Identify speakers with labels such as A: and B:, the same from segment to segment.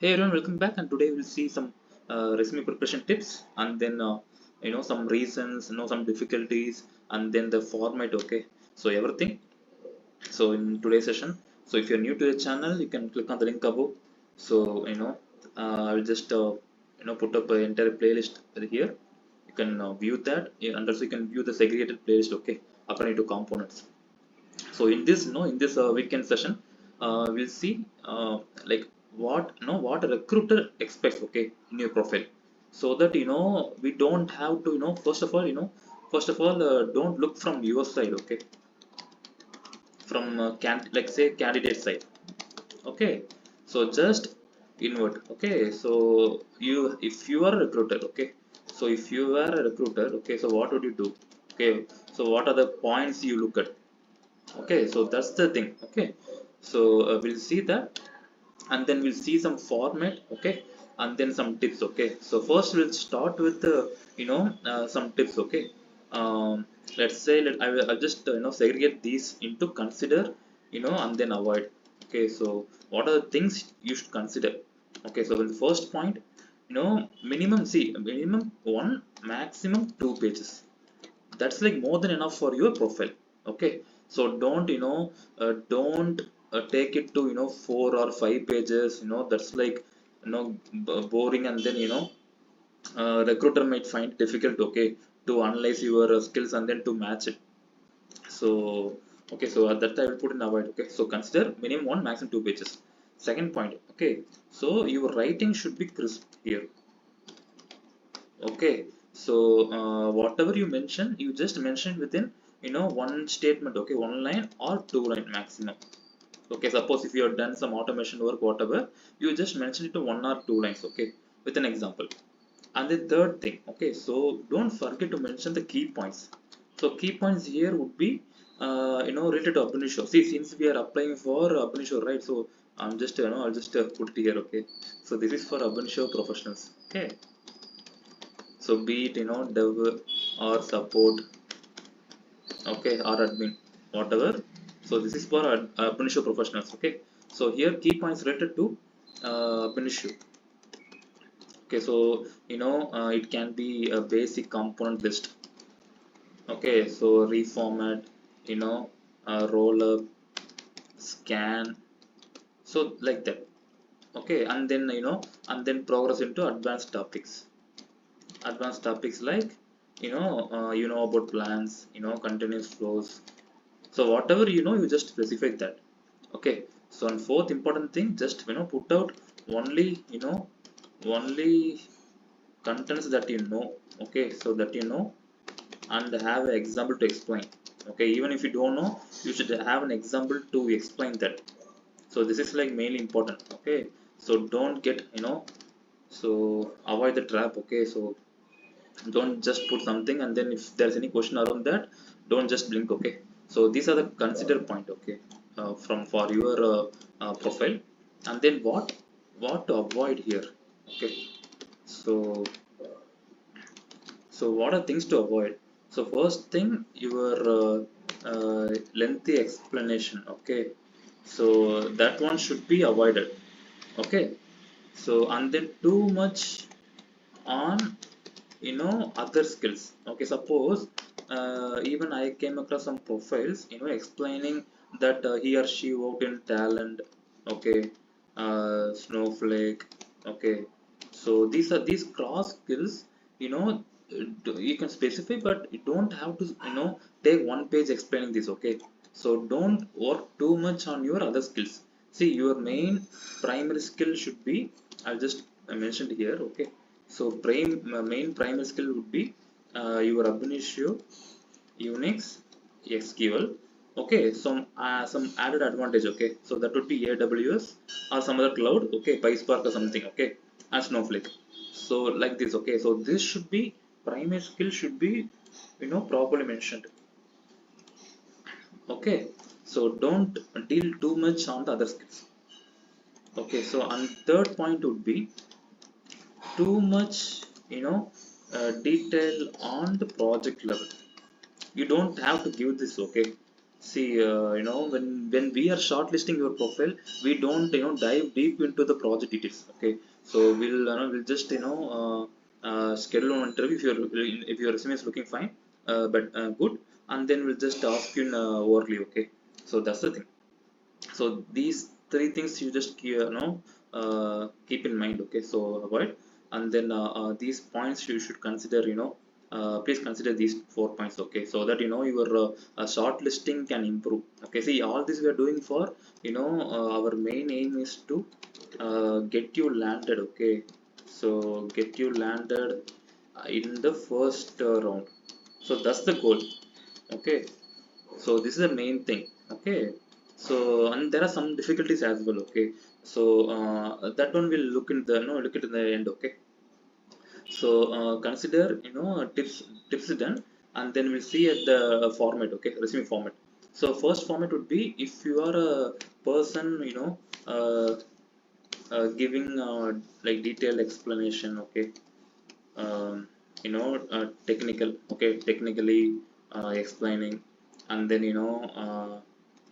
A: Hey everyone, welcome back. And today we'll see some resume preparation tips, and then some reasons, some difficulties, and then the format. Okay, so everything. So in today's session, so if you're new to the channel, you can click on the link above. So I'll just put up an entire playlist here. You can view that, yeah, and also you can view the segregated playlist. Okay, according to components. So in this weekend session, we'll see like what a recruiter expects, okay, in your profile, so that we don't have to, first of all, don't look from your side, okay, from like say candidate side, okay. So just invert, okay. So if you are a recruiter, okay, so if you are a recruiter, okay, so what would you do? Okay, so what are the points you look at? Okay, so that's the thing. Okay, so we'll see that, and then we'll see some format, okay, and then some tips. Okay, so first we'll start with some tips. Okay, let's say I'll just segregate these into consider, and then avoid. Okay, so what are the things you should consider? Okay, so the first point, minimum one, maximum two pages. That's like more than enough for your profile. Okay, so don't take it to 4 or 5 pages. That's like boring, and then recruiter might find it difficult, okay, to analyze your skills and then to match it. So okay, so at that I will put in avoid. Okay, so consider minimum one, maximum two pages. Second point, okay, so your writing should be crisp here. Okay, so whatever you mention, you just mention within one statement, okay, one line or two line maximum. Okay, suppose if you have done some automation work, whatever, you just mention it to one or two lines, okay, with an example. And the third thing, okay, so don't forget to mention the key points. So key points here would be related to Abinitio. See, since we are applying for Abinitio, right? So I'm just I'll just put it here, okay. So this is for Abinitio professionals, okay. So be it dev or support, okay, or admin, whatever. So this is for Abinitio professionals, okay. So here key points related to Abinitio. Okay, so it can be a basic component list. Okay, so reformat, roll up, scan, so like that. Okay, and then progress into advanced topics like about plans, continuous flows. So whatever you just specify that. Okay, so and fourth important thing, just put out only only contents that okay, so that and have an example to explain. Okay, even if you don't know, you should have an example to explain that. So this is like mainly important. Okay, so don't get so avoid the trap. Okay, so don't just put something and then if there's any question around that, don't just blink. Okay, so these are the consider point, okay, from for your profile. And then what to avoid here? Okay, so what are things to avoid? So first thing, your lengthy explanation, okay, so that one should be avoided. Okay, so and then too much on other skills. Okay, suppose even I came across some profiles explaining that he or she worked in talent, okay, snowflake, okay. So these cross skills, you know you can specify, but you don't have to take one page explaining this. Okay, so don't work too much on your other skills. See, your main primary skill should be, I'll just mentioned here. Okay, so main primary skill would be your Ab initio, Unix, SQL. Okay, some added advantage. Okay, so that would be AWS or some other cloud. Okay, PySpark or something. Okay, and Snowflake. So like this. Okay, so this should be primary skill should be properly mentioned. Okay, so don't deal too much on the other skills. Okay, so and third point would be too much detail on the project level. You don't have to give this. Okay, See, when we are shortlisting your profile, we don't dive deep into the project details. Okay, so we'll just schedule an interview if your resume is looking fine, but good, and then we'll just ask you in overly. Okay, so that's the thing. So these three things you just keep in mind. Okay, so avoid, and then these points you should consider. Please consider these 4 points. Okay, so that your short listing can improve. Okay, see, all this we are doing for our main aim is to get you landed. Okay, so get you landed in the first round. So that's the goal. Okay, so this is the main thing. Okay, so and there are some difficulties as well. Okay, so that one will look in the look at in the end. Okay, so consider tips done, and then we'll see at the format. Okay, resume format. So first format would be, if you are a person uh, giving like detailed explanation. Okay, technical. Okay, technically explaining, and then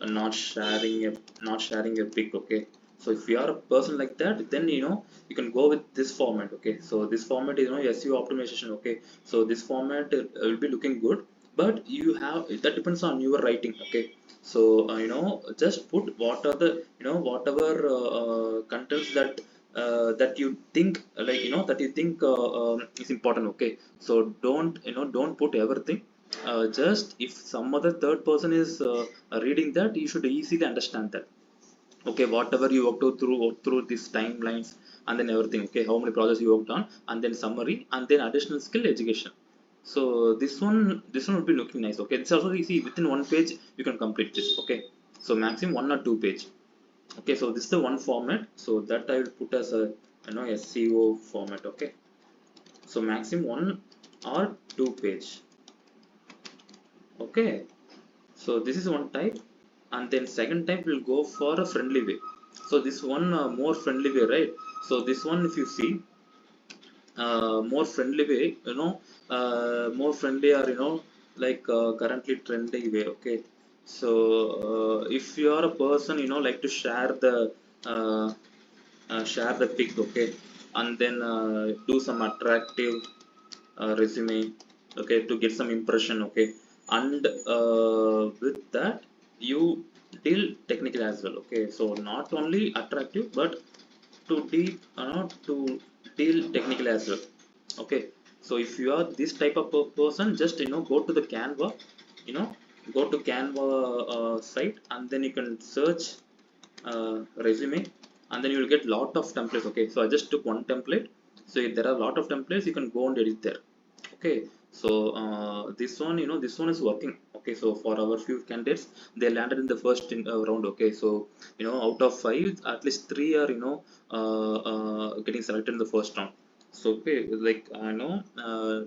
A: not sharing your pick. Okay, so if you are a person like that, then you can go with this format. Okay, so this format is SEO optimization. Okay, so this format will be looking good, but you have that depends on your writing. Okay, so just put what are the whatever contents that you think, like that you think is important. Okay, so don't put everything. Just if some other third person is reading that, you should easily understand that. Okay, whatever you worked out through these timelines, and then everything. Okay, how many projects you worked on, and then summary, and then additional skill education. So this one would be looking nice. Okay, it's also easy, within one page you can complete this. Okay, so maximum 1 or 2 page. Okay, so this is the one format, so that I will put as a SEO format. Okay, so maximum 1 or 2 page. Okay, so this is one type, and then second type will go for a friendly way. So this one more friendly way, right? So this one, if you see, more friendly way, more friendly, or like currently trending way. Okay, so if you are a person like to uh, share the pic. Okay, and then do some attractive resume. Okay, to get some impression. Okay, and with that you deal technical as well. Okay, so not only attractive, but to deal technical as well. Okay, so if you are this type of person, just go to the Canva, you know go to Canva site, and then you can search resume, and then you will get lot of templates. Okay, so I just took one template. So if there are a lot of templates, you can go and edit there. Okay, so this one, this one is working. Okay, so for our few candidates, they landed in the first round. Okay, so out of 5, at least 3 are getting selected in the first round. So okay, like I know,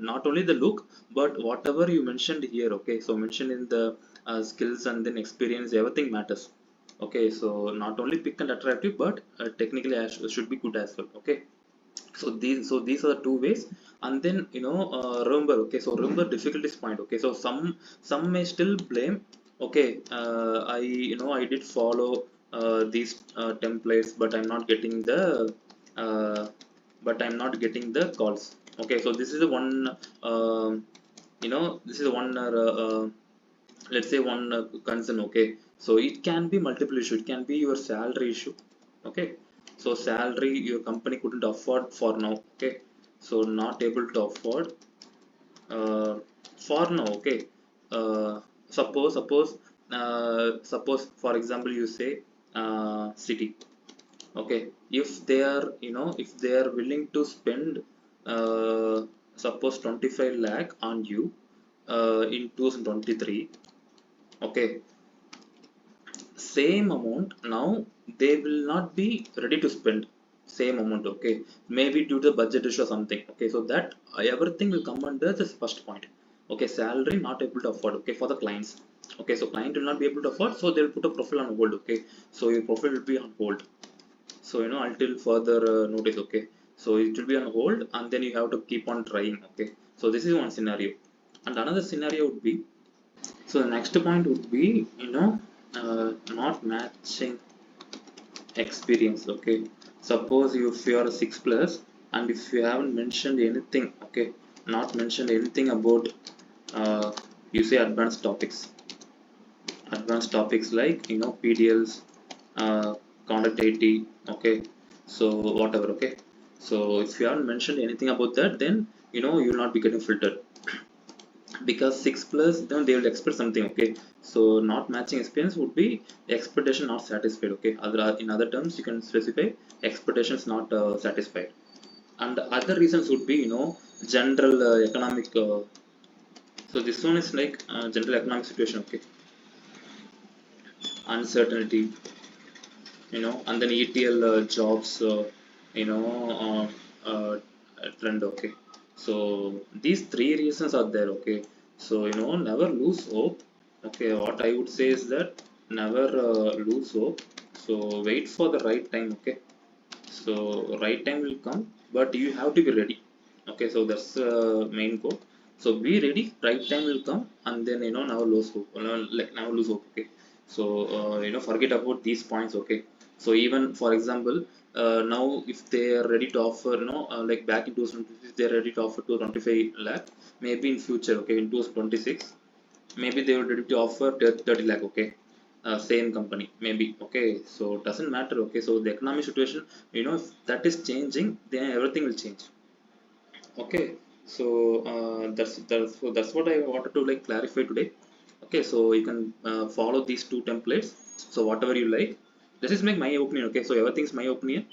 A: not only the look, but whatever you mentioned here. Okay, so mentioned in the skills, and then experience, everything matters. Okay, so not only pick and attractive, but technically should be good as well. Okay, so these are the two ways. And then remember. Okay, so remember difficulties point. Okay, so some may still blame. Okay, I did follow these templates, but I'm not getting the uh, calls. Okay, so this is the one, this is the one, let's say one concern. Okay, so it can be multiple issue. It can be your salary issue. Okay, so salary your company couldn't afford for now. Okay, so not able to afford for now. Okay, suppose for example you say city. Okay, if they are willing to spend uh, suppose 25 lakh on you in 2023. Okay, same amount now they will not be ready to spend same amount. Okay, maybe due to budget issue or something. Okay, so that everything will come under this first point. Okay, salary not able to afford. Okay, for the clients. Okay, so client will not be able to afford, so they will put a profile on hold. Okay, so your profile will be on hold, so until further notice. Okay, so it will be on hold, and then you have to keep on trying. Okay, so this is one scenario. And another scenario would be, So the next point would be, not matching experience. Okay, suppose if you are 6 plus and if you haven't mentioned anything, okay, not mentioned anything about you say advanced topics like PDLs, conduct 80, okay, so whatever, okay. So if you haven't mentioned anything about that, then you'll not be getting filtered, because 6 plus then they will expect something, okay. So not matching experience would be expectation not satisfied, okay. In other terms you can specify expectations not satisfied. And the other reasons would be general economic, so this one is like general economic situation, okay, uncertainty, and then ETL jobs, you know, trend. Okay, so these three reasons are there. Okay, so never lose hope. Okay, what I would say is that never lose hope. So wait for the right time. Okay, so right time will come, but you have to be ready. Okay, so that's main goal. So be ready, right time will come, and then now lose hope, like now lose hope. Okay, so forget about these points. Okay, so even for example, now if they are ready to offer, like back in 2020 they are ready to offer to 25 lakh, maybe in future, okay, in 2026 maybe they would ready to offer 30 lakh, okay, same company maybe, okay. So it doesn't matter, okay. So the economic situation, if that is changing, then everything will change, okay. So that's what I wanted to like clarify today, okay. So you can follow these two templates, so whatever you like. This is like my opinion, okay. So everything's my opinion.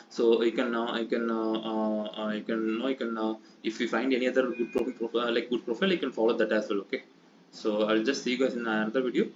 A: So you can if you find any other good profile, like good profile, you can follow that as well, okay. So I'll just see you guys in another video.